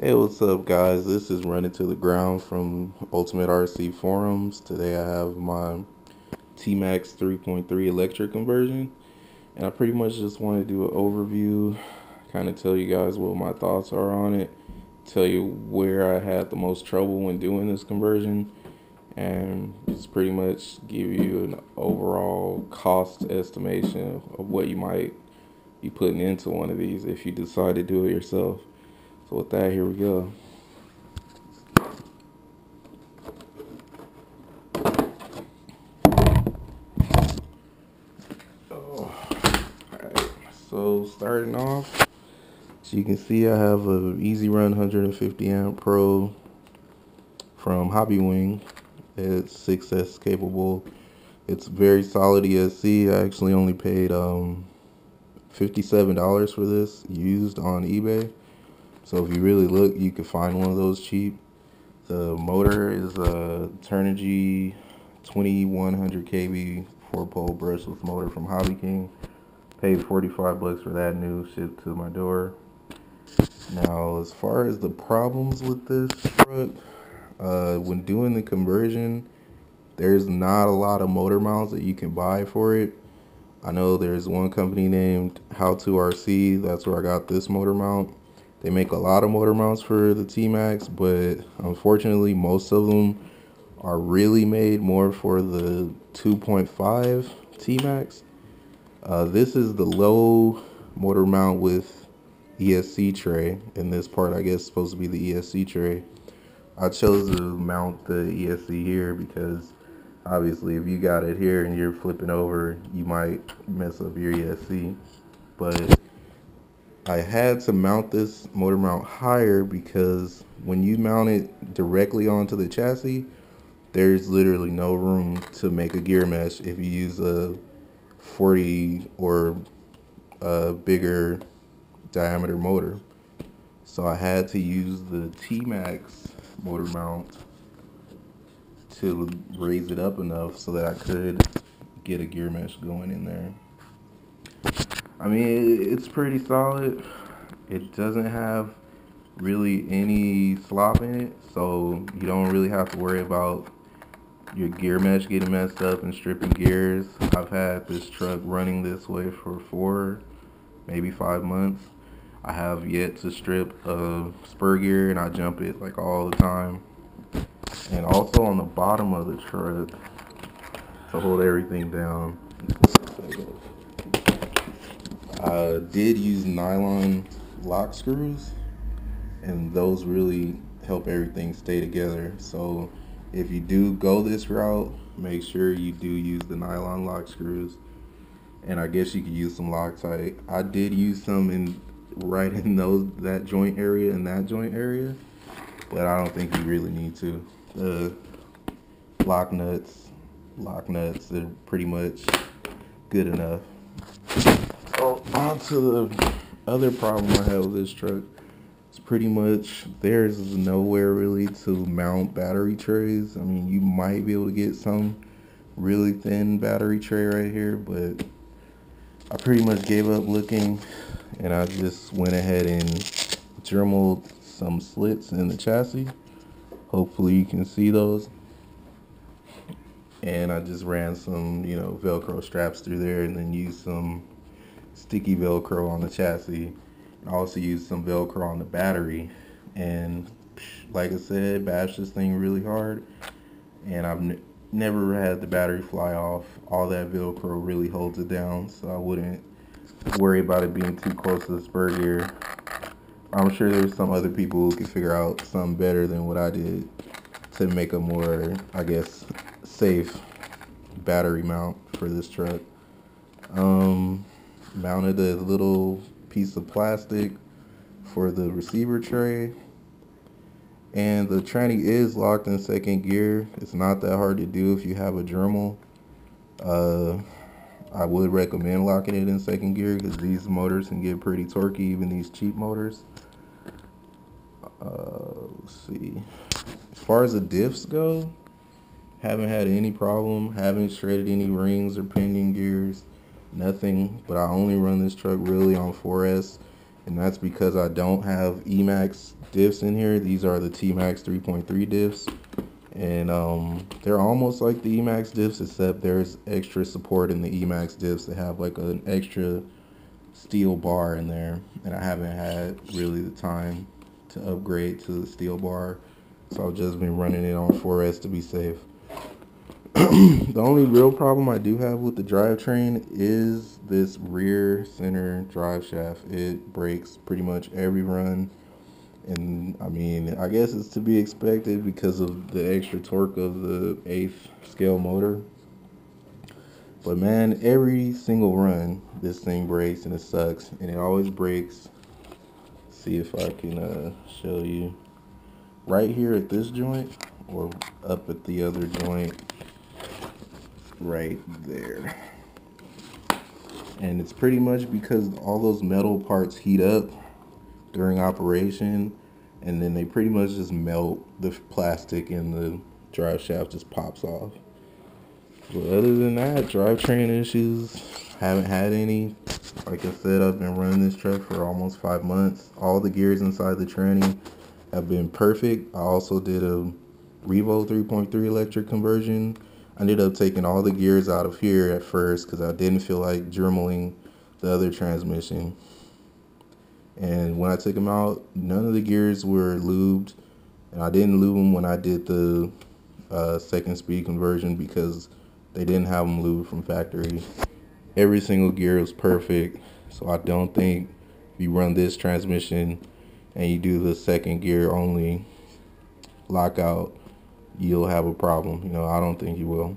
Hey, what's up, guys? This is Running to the Ground from Ultimate RC Forums. Today I have my tmaxx 3.3 electric conversion, and I pretty much just want to do an overview, kind of tell you guys what my thoughts are on it, tell you where I had the most trouble when doing this conversion, and just pretty much give you an overall cost estimation of what you might be putting into one of these if you decide to do it yourself. So with that, here we go. Alright, so starting off, as you can see, I have a ezrun 150 amp Pro from Hobbywing. It's 6S capable. It's very solid ESC. I actually only paid $57 for this used on eBay. So if you really look, you can find one of those cheap. The motor is a Turnigy 2100 kV 4-pole brushless motor from Hobby King. Paid 45 bucks for that, new, shipped to my door. Now, as far as the problems with this truck, when doing the conversion, there's not a lot of motor mounts that you can buy for it. I know there's one company named How to RC. That's where I got this motor mount. They make a lot of motor mounts for the tmaxx, but unfortunately, most of them are really made more for the 2.5 tmaxx. This is the low motor mount with ESC tray, and this part I guess is supposed to be the ESC tray. I chose to mount the ESC here because obviously if you got it here and you're flipping over, you might mess up your ESC. But I had to mount this motor mount higher because when you mount it directly onto the chassis, there's literally no room to make a gear mesh if you use a 40 or a bigger diameter motor. So I had to use the tmaxx motor mount to raise it up enough so that I could get a gear mesh going in there. I mean, it's pretty solid. It doesn't have really any slop in it, so you don't really have to worry about your gear mesh getting messed up and stripping gears. I've had this truck running this way for 4, maybe 5 months. I have yet to strip a spur gear, and I jump it like all the time. And also on the bottom of the truck, to hold everything down, I did use nylon lock screws, and those really help everything stay together. So if you do go this route, make sure you do use the nylon lock screws. And I guess you could use some Loctite. I did use some in right in that joint area and that joint area, but I don't think you really need to. The lock nuts, they're pretty much good enough. So on to the other problem I have with this truck. It's pretty much there's nowhere really to mount battery trays. I mean, you might be able to get some really thin battery tray right here, but I pretty much gave up looking, and I just went ahead and dremeled some slits in the chassis. Hopefully you can see those. And I just ran some, Velcro straps through there, and then used some sticky Velcro on the chassis. I also used some Velcro on the battery, and like I said, bashed this thing really hard, and I've never had the battery fly off. All that Velcro really holds it down, so I wouldn't worry about it being too close to the spur gear. I'm sure there's some other people who can figure out something better than what I did to make a more, I guess, safe battery mount for this truck. Mounted a little piece of plastic for the receiver tray, and the tranny is locked in second gear. It's not that hard to do if you have a Dremel. I would recommend locking it in second gear because these motors can get pretty torquey, even these cheap motors. Let's see. As far as the diffs go, haven't had any problem. Haven't shredded any rings or pinion gears. Nothing. But I only run this truck really on 4S and that's because I don't have Emax diffs in here. These are the tmaxx 3.3 diffs, and they're almost like the Emax diffs, except there's extra support in the Emax diffs. They have like an extra steel bar in there, and I haven't had really the time to upgrade to the steel bar, so I've just been running it on 4S to be safe. The only real problem I do have with the drivetrain is this rear center drive shaft. It breaks pretty much every run, and I mean, I guess it's to be expected because of the extra torque of the 8th scale motor. But man, every single run, this thing breaks, and it sucks, and it always breaks. See if I can show you right here at this joint, or up at the other joint right there. And it's pretty much because all those metal parts heat up during operation, and then they pretty much just melt. The plastic in the drive shaft just pops off. But other than that, drivetrain issues, haven't had any. Like I said, I've been running this truck for almost 5 months. All the gears inside the tranny have been perfect. I also did a Revo 3.3 electric conversion. I ended up taking all the gears out of here at first because I didn't feel like dremeling the other transmission. And when I took them out, none of the gears were lubed. And I didn't lube them when I did the second speed conversion because they didn't have them lubed from factory. Every single gear was perfect. So I don't think if you run this transmission and you do the second gear only lockout, you'll have a problem. You know, I don't think you will.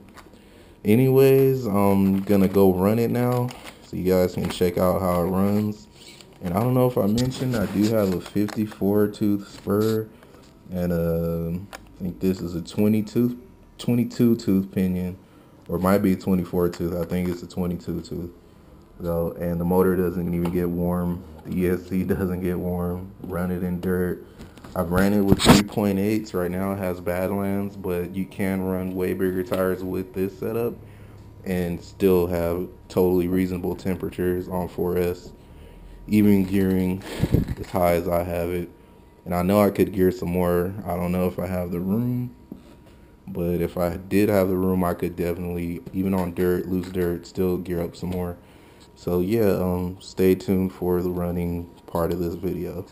Anyways, I'm gonna go run it now so you guys can check out how it runs. And I don't know if I mentioned, I do have a 54 tooth spur, and I think this is a 22 tooth pinion, or it might be a 24 tooth. I think it's a 22 tooth. So, and the motor doesn't even get warm. The ESC doesn't get warm. Run it in dirt. I've ran it with 3.8s. Right now it has Badlands, but you can run way bigger tires with this setup and still have totally reasonable temperatures on 4S, even gearing as high as I have it. And I know I could gear some more. I don't know if I have the room, but if I did have the room, I could definitely, even on dirt, loose dirt, still gear up some more. So yeah, stay tuned for the running part of this video.